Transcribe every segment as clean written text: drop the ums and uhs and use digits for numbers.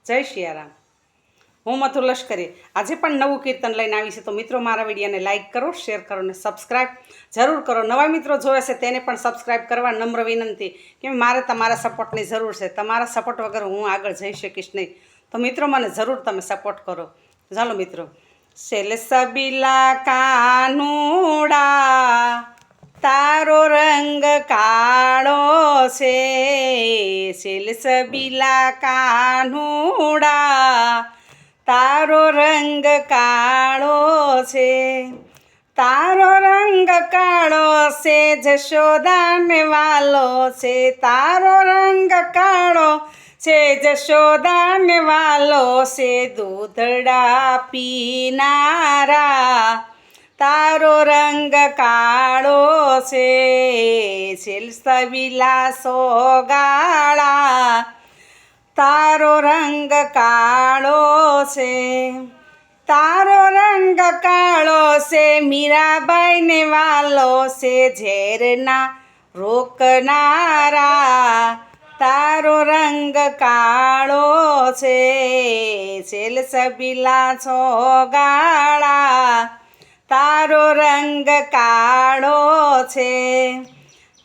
જય સિયારામ। હું મથુ લશ્કરી આજે પણ નવું કીર્તન લઈને આવી છે। તો મિત્રો મારા વિડીયોને લાઇક કરો, શેર કરો અને સબસ્ક્રાઈબ જરૂર કરો। નવા મિત્રો જોવે છે તેને પણ સબસ્ક્રાઈબ કરવા નમ્ર વિનંતી, કે મારે તમારા સપોર્ટની જરૂર છે। તમારા સપોર્ટ વગર હું આગળ જઈ શકીશ નહીં। તો મિત્રો મને જરૂર તમે સપોર્ટ કરો। ચાલો મિત્રો। સેલસબીલા કાનુડા તારો રંગ કાળો છે, સેલસબીલા કાનુડા તારો રંગ કાળો છે, તારો રંગ કાળો છે જશોદાને વાલો છે, તારો રંગ કાળો છે જશોદાને વાલો છે, દૂધડા પીનારા તારો રંગ કાળો છે, સેલસબીલા સોગાળા તારો રંગ કાળો છે, તારો રંગ કાળો છે મીરાબાઈને વાલો છે, ઝેરના રોકનારા તારો રંગ કાળો છે, સેલસબીલા સોગાળા તારો રંગ કાળો છે,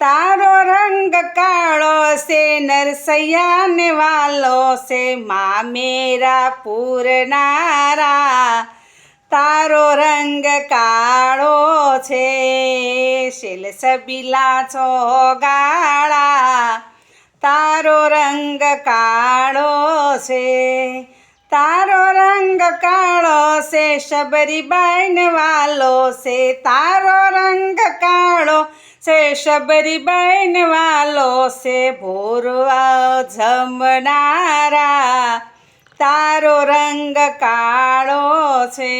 તારો રંગ કાળો છે નરસૈયાને વાલો છે, મામેરા પૂરનારા તારો રંગ કાળો છે, સેલસબીલા સોગાળા તારો રંગ કાળો છે, તારો રંગ કાળો છે શબરીબાઈને વાલો છે, તારો રંગ કાળો છે શબરીબાઈને વાલો છે, ભોરવા જમનારા તારો રંગ કાળો છે,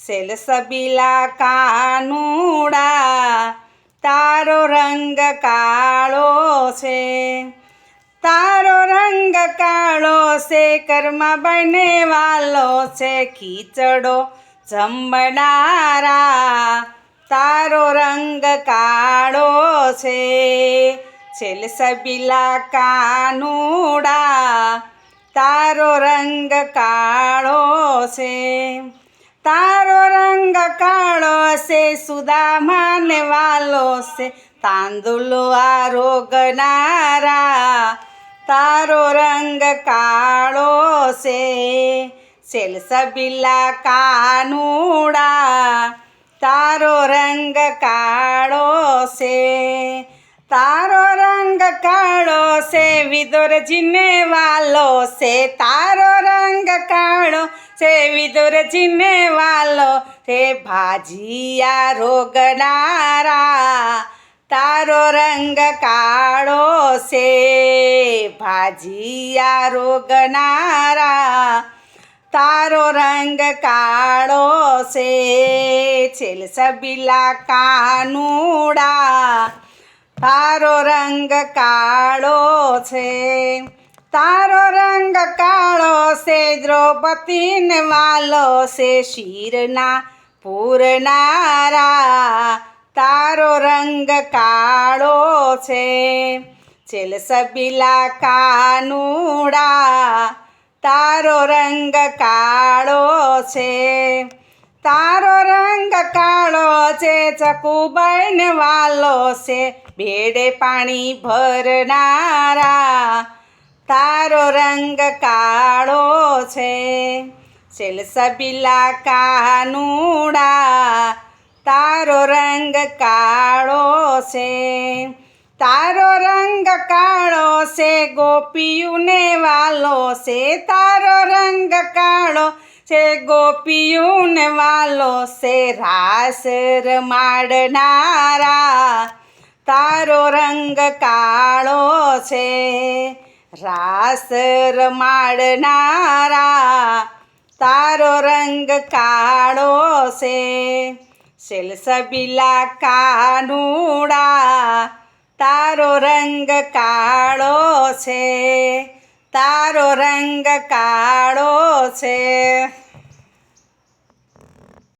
સેલસબીલા કાનુડા તારો રંગ કાળો છે, તારો રંગ કાળો છે કર્માબાઈને વાલો છે, ખીચડો જમનારા તારો રંગ કાળો છે, સેલસબીલા કાનુડા તારો રંગ કાળો છે, તારો રંગ કાળો છે સુદામાને વાલો છે, તાંદુલો આરોગનારા તારો રંગ કાળો છે, સેલસબીલા કાનુડા તારો રંગ કાળો છે, તારો રંગ કાળો છે વિદુરજીને વાલો છે, તારો રંગ કાળો છે વિદુરજીને વાલો છે, ભાજીયા રોગનારા તારો રંગ કાળો છે, ભાજીયા રોગનારા તારો રંગ કાળો છે, સેલસબીલા કાનુડા તારો રંગ કાળો છે, તારો રંગ કાળો છે દ્રૌપદીને વાલો છે, શિરના પૂરનારા તારો રંગ કાળો છે, સેલસબીલા કાનુડા તારો રંગ કાળો છે, તારો રંગ કાળો છે ચકુબાઈને વાલો છે, ભેડે પાણી ભરનારા તારો રંગ કાળો છે, સેલસબીલા કાનુડા તારો રંગ કાળો છે, તારો રંગ કાળો છે ગોપીઓને વાલો છે, તારો રંગ કાળો છે ગોપીઓને વાલો છે, રાસ રમાડનારા તારો રંગ કાળો છે, રાસ રમાડનારા તારો રંગ કાળો છે, સેલસબીલા કાનુડા તારો રંગ કાળો છે, તારો રંગ કાળો છે।